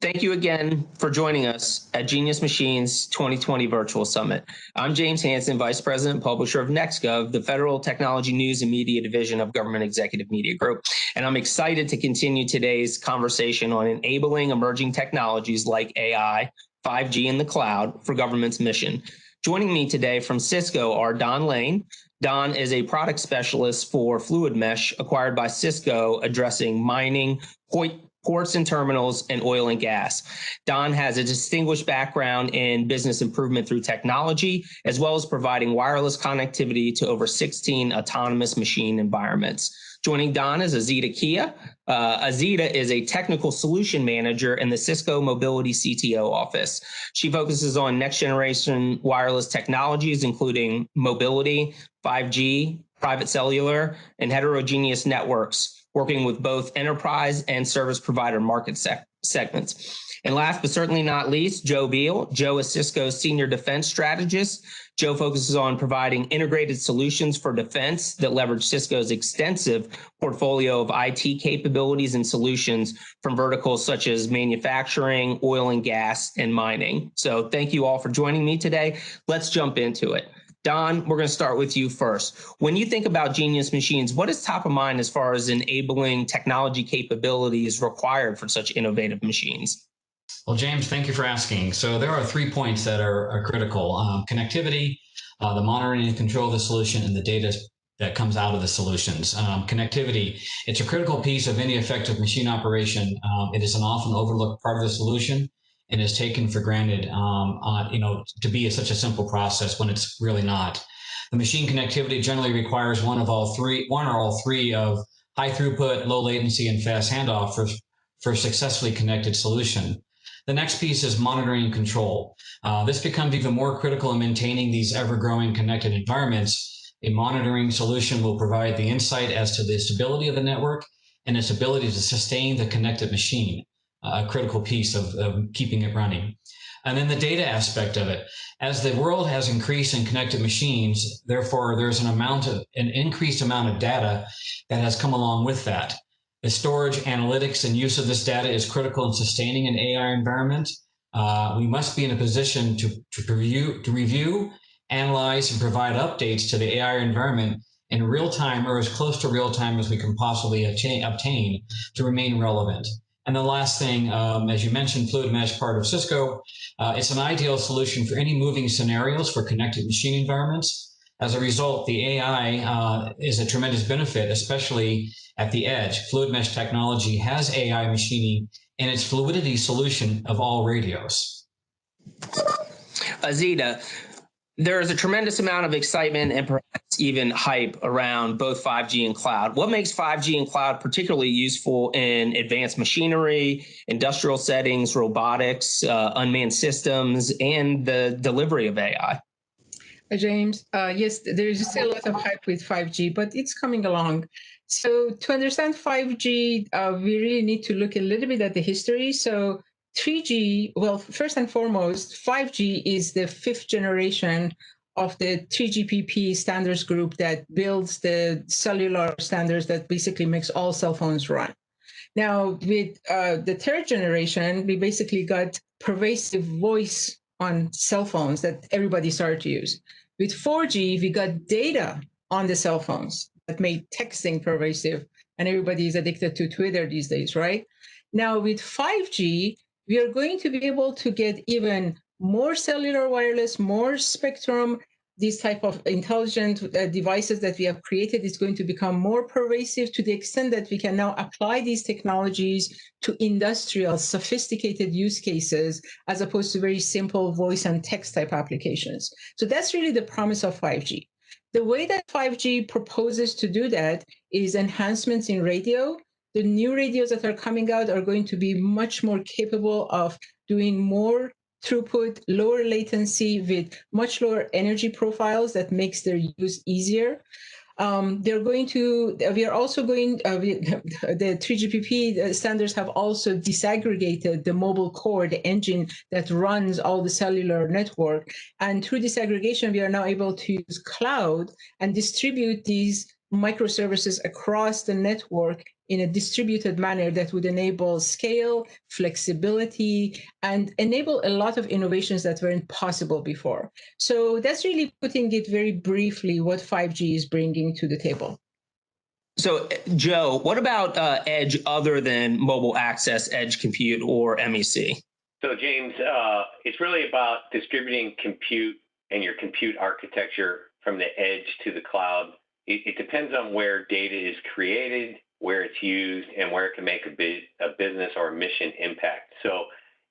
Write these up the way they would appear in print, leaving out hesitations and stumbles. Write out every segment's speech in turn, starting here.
Thank you again for joining us at Genius Machines 2020 Virtual Summit. I'm James Hansen, Vice President and Publisher of NextGov, the Federal Technology News and Media Division of Government Executive Media Group. And I'm excited to continue today's conversation on enabling emerging technologies like AI, 5G, and the cloud for government's mission. Joining me today from Cisco are Don Lane. Don is a product specialist for Fluid Mesh acquired by Cisco, addressing mining, ports and terminals, and oil and gas. Don has a distinguished background in business improvement through technology, as well as providing wireless connectivity to over 16 autonomous machine environments. Joining Don is Azita Kia. Azita is a technical solution manager in the Cisco Mobility CTO office. She focuses on next generation wireless technologies, including mobility, 5G, private cellular, and heterogeneous networks, working with both enterprise and service provider market segments. And last but certainly not least, Joe Beal. Joe is Cisco's senior defense strategist. Joe focuses on providing integrated solutions for defense that leverage Cisco's extensive portfolio of IT capabilities and solutions from verticals such as manufacturing, oil and gas, and mining. So thank you all for joining me today. Let's jump into it. Don, we're going to start with you first. When you think about Genius Machines, what is top of mind as far as enabling technology capabilities required for such innovative machines? Well, James, thank you for asking. So there are 3 points that are critical. Connectivity, the monitoring and control of the solution, and the data that comes out of the solutions. Connectivity, it's a critical piece of any effective machine operation. It is an often overlooked part of the solution and is taken for granted, to be such a simple process when it's really not. The machine connectivity generally requires one or all three of high throughput, low latency, and fast handoff for a successfully connected solution. The next piece is monitoring and control. This becomes even more critical in maintaining these ever-growing connected environments. A monitoring solution will provide the insight as to the stability of the network and its ability to sustain the connected machine, a critical piece of keeping it running. And then the data aspect of it. As the world has increased in connected machines, therefore there's an increased amount of data that has come along with that. The storage, analytics, and use of this data is critical in sustaining an AI environment. We must be in a position to review, analyze, and provide updates to the AI environment in real time, or as close to real time as we can possibly obtain to remain relevant. And the last thing, as you mentioned, Fluid Mesh, part of Cisco, it's an ideal solution for any moving scenarios for connected machine environments. As a result, the AI is a tremendous benefit, especially at the edge. Fluid Mesh technology has AI machining in its fluidity solution of all radios. Azita, there is a tremendous amount of excitement and perhaps even hype around both 5G and cloud. What makes 5G and cloud particularly useful in advanced machinery, industrial settings, robotics, unmanned systems, and the delivery of AI? James, yes, there is still a lot of hype with 5G, but it's coming along. So to understand 5G, we really need to look a little bit at the history. So 3G, well, first and foremost, 5G is the 5th generation of the 3GPP standards group that builds the cellular standards that basically makes all cell phones run. Now, with the 3rd generation, we basically got pervasive voice on cell phones that everybody started to use. With 4G, we got data on the cell phones that made texting pervasive, and everybody is addicted to Twitter these days, right? Now, with 5G, we are going to be able to get even more cellular wireless, more spectrum. These type of intelligent devices that we have created is going to become more pervasive to the extent that we can now apply these technologies to industrial, sophisticated use cases, as opposed to very simple voice and text type applications. So that's really the promise of 5G. The way that 5G proposes to do that is enhancements in radio. The new radios that are coming out are going to be much more capable of doing more throughput, lower latency with much lower energy profiles that makes their use easier. We are also going, the 3GPP standards have also disaggregated the mobile core, the engine that runs all the cellular network. And through disaggregation, we are now able to use cloud and distribute these microservices across the network in a distributed manner that would enable scale, flexibility, and enable a lot of innovations that weren't possible before. So that's really putting it very briefly what 5G is bringing to the table. So, Joe, what about edge other than mobile access, edge compute, or MEC? So, James, it's really about distributing compute and your compute architecture from the edge to the cloud. It depends on where data is created, where it's used, and where it can make a business or a mission impact. So,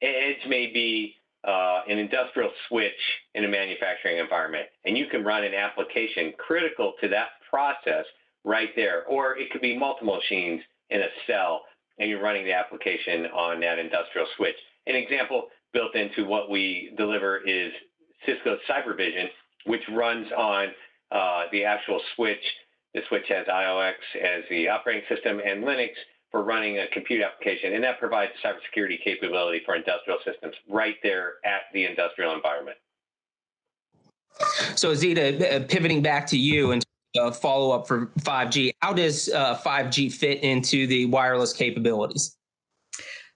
edge may be an industrial switch in a manufacturing environment, and you can run an application critical to that process right there. Or it could be multiple machines in a cell, and you're running the application on that industrial switch. An example built into what we deliver is Cisco CyberVision, which runs on the actual switch. The switch has IOX as the operating system and Linux for running a compute application, and that provides cybersecurity capability for industrial systems right there at the industrial environment. So, Zita, pivoting back to you and follow up for 5G, how does 5G fit into the wireless capabilities?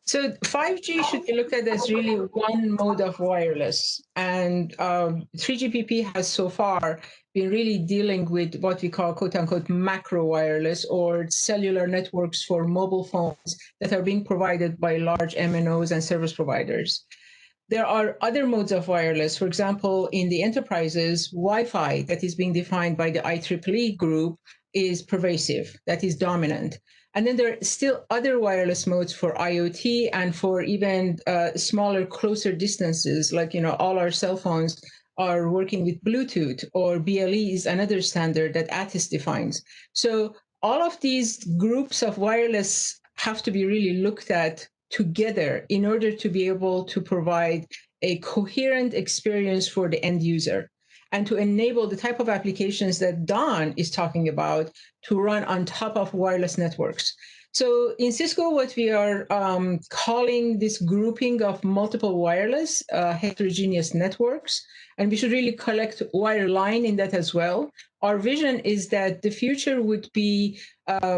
So 5G should be looked at as really one mode of wireless. And 3GPP has so far been really dealing with what we call, quote unquote, macro wireless, or cellular networks for mobile phones that are being provided by large MNOs and service providers. There are other modes of wireless. For example, in the enterprises, Wi-Fi that is being defined by the IEEE group is pervasive, that is dominant. And then there are still other wireless modes for IoT and for even smaller, closer distances, like, all our cell phones are working with Bluetooth, or BLE is another standard that ATIS defines. So all of these groups of wireless have to be really looked at together in order to be able to provide a coherent experience for the end user and to enable the type of applications that Don is talking about to run on top of wireless networks. So in Cisco, what we are calling this grouping of multiple wireless heterogeneous networks, and we should really collect wireline in that as well. Our vision is that the future would be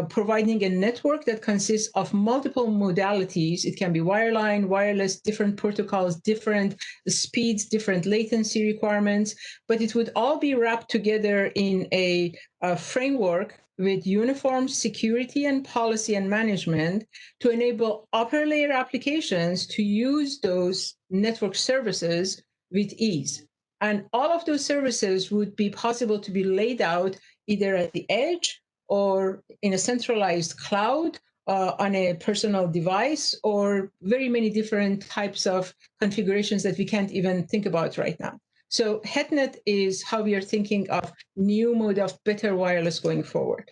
providing a network that consists of multiple modalities. It can be wireline, wireless, different protocols, different speeds, different latency requirements, but it would all be wrapped together in a framework with uniform security and policy and management to enable upper layer applications to use those network services with ease. And all of those services would be possible to be laid out either at the edge or in a centralized cloud on a personal device, or very many different types of configurations that we can't even think about right now. So HetNet is how we are thinking of new mode of better wireless going forward.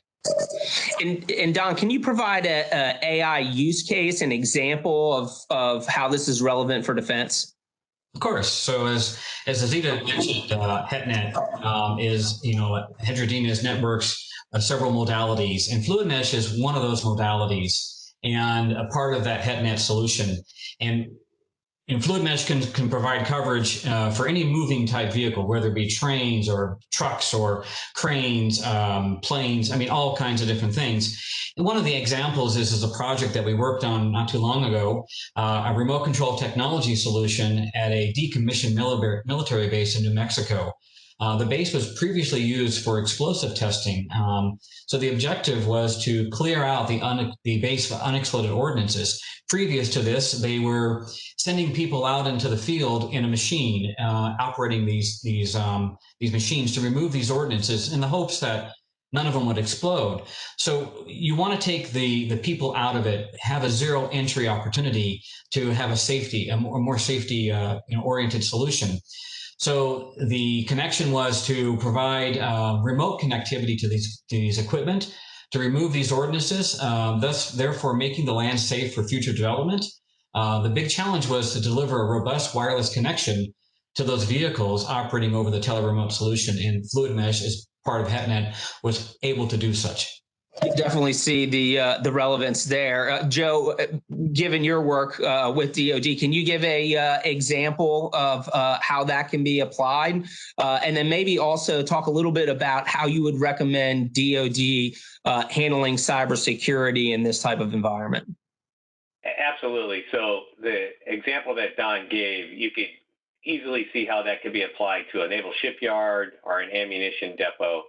And Don, can you provide a AI use case, an example of how this is relevant for defense? Of course. So as Azita mentioned, HetNet is heterogeneous networks of several modalities, and Fluid Mesh is one of those modalities and a part of that HetNet solution. And Fluid Mesh can provide coverage for any moving type vehicle, whether it be trains or trucks or cranes, planes, all kinds of different things. And one of the examples is a project that we worked on not too long ago, a remote control technology solution at a decommissioned military base in New Mexico. The base was previously used for explosive testing. So the objective was to clear out the base of unexploded ordnances. Previous to this, they were sending people out into the field in a machine, operating these machines to remove these ordnances in the hopes that none of them would explode. So you want to take the people out of it, have a zero entry opportunity to have a more safety oriented solution. So the connection was to provide remote connectivity to these equipment, to remove these ordinances, therefore making the land safe for future development. The big challenge was to deliver a robust wireless connection to those vehicles operating over the teleremote solution, and Fluid Mesh, as part of HetNet, was able to do such. You definitely see the relevance there. Joe, given your work with DoD, can you give a example of how that can be applied, and then maybe also talk a little bit about how you would recommend DoD handling cybersecurity in this type of environment? Absolutely. So the example that Don gave, you could easily see how that could be applied to a naval shipyard or an ammunition depot.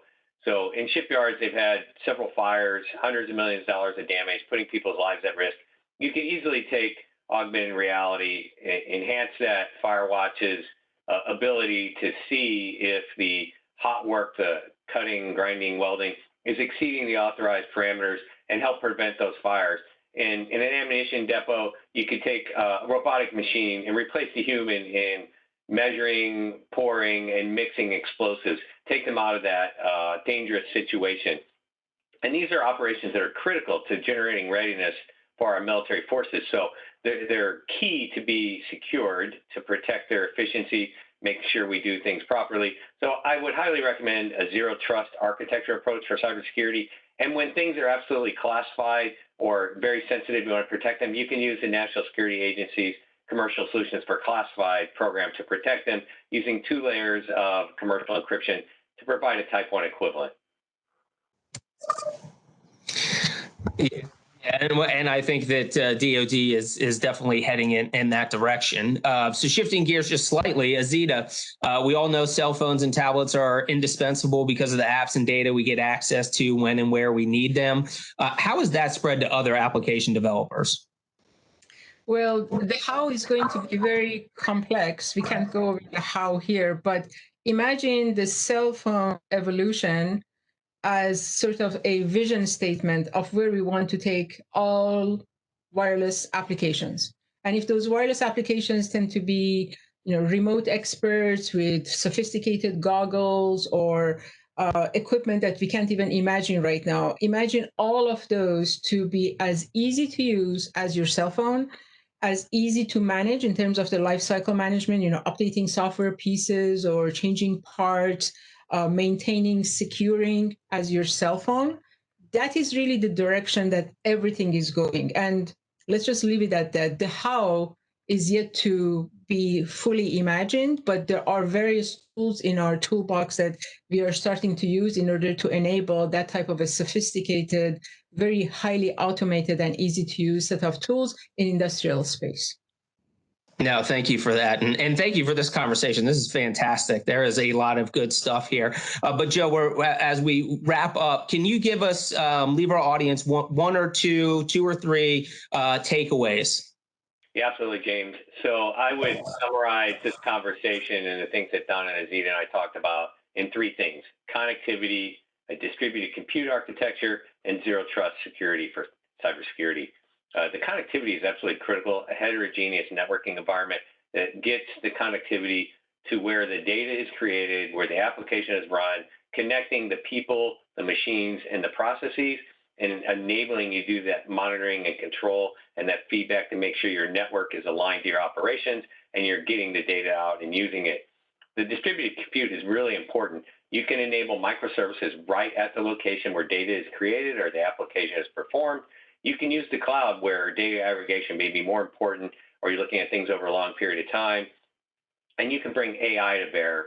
So in shipyards, they've had several fires, hundreds of millions of dollars of damage, putting people's lives at risk. You can easily take augmented reality, enhance that Firewatch's ability to see if the hot work, the cutting, grinding, welding, is exceeding the authorized parameters and help prevent those fires. In an ammunition depot, you could take a robotic machine and replace the human in measuring, pouring, and mixing explosives, take them out of that dangerous situation. And these are operations that are critical to generating readiness for our military forces. So they're key to be secured to protect their efficiency, make sure we do things properly. So I would highly recommend a zero trust architecture approach for cybersecurity. And when things are absolutely classified or very sensitive, you want to protect them, you can use the National Security Agency's Commercial Solutions for Classified program to protect them using 2 layers of commercial encryption to provide a Type 1 equivalent. Yeah. And I think that DoD is definitely heading in that direction. So shifting gears just slightly, Azita, we all know cell phones and tablets are indispensable because of the apps and data we get access to when and where we need them. How is that spread to other application developers? Well, the how is going to be very complex. We can't go over the how here, but imagine the cell phone evolution as sort of a vision statement of where we want to take all wireless applications. And if those wireless applications tend to be, remote experts with sophisticated goggles or equipment that we can't even imagine right now, imagine all of those to be as easy to use as your cell phone, as easy to manage in terms of the life cycle management, updating software pieces or changing parts, maintaining, securing as your cell phone. That is really the direction that everything is going. And let's just leave it at that. The how is yet to be fully imagined, but there are various tools in our toolbox that we are starting to use in order to enable that type of a sophisticated, very highly automated and easy to use set of tools in industrial space. No, thank you for that. And thank you for this conversation. This is fantastic. There is a lot of good stuff here. But Joe, as we wrap up, can you give us, leave our audience one or two or three takeaways? Yeah, absolutely, James. So I would summarize this conversation and the things that Don and Azita and I talked about in 3 things: connectivity, a distributed compute architecture, and zero trust security for cybersecurity. The connectivity is absolutely critical. A heterogeneous networking environment that gets the connectivity to where the data is created, where the application is run, connecting the people, the machines, and the processes, and enabling you to do that monitoring and control and that feedback to make sure your network is aligned to your operations and you're getting the data out and using it. The distributed compute is really important. You can enable microservices right at the location where data is created or the application is performed. You can use the cloud where data aggregation may be more important, or you're looking at things over a long period of time. And you can bring AI to bear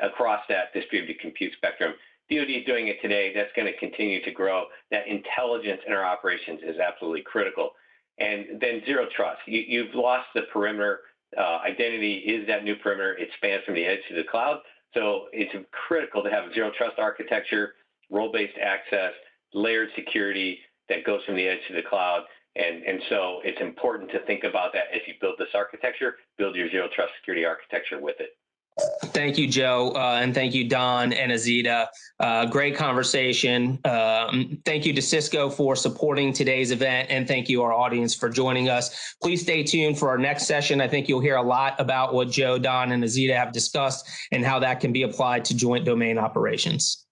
across that distributed compute spectrum. DoD is doing it today. That's going to continue to grow. That intelligence in our operations is absolutely critical. And then zero trust. You've lost the perimeter. Identity is that new perimeter. It spans from the edge to the cloud. So it's critical to have a zero trust architecture, role-based access, layered security that goes from the edge to the cloud. And so it's important to think about that as you build this architecture, build your zero trust security architecture with it. Thank you, Joe, and thank you, Don and Azita. Great conversation. Thank you to Cisco for supporting today's event, and thank you, our audience, for joining us. Please stay tuned for our next session. I think you'll hear a lot about what Joe, Don, and Azita have discussed and how that can be applied to joint domain operations.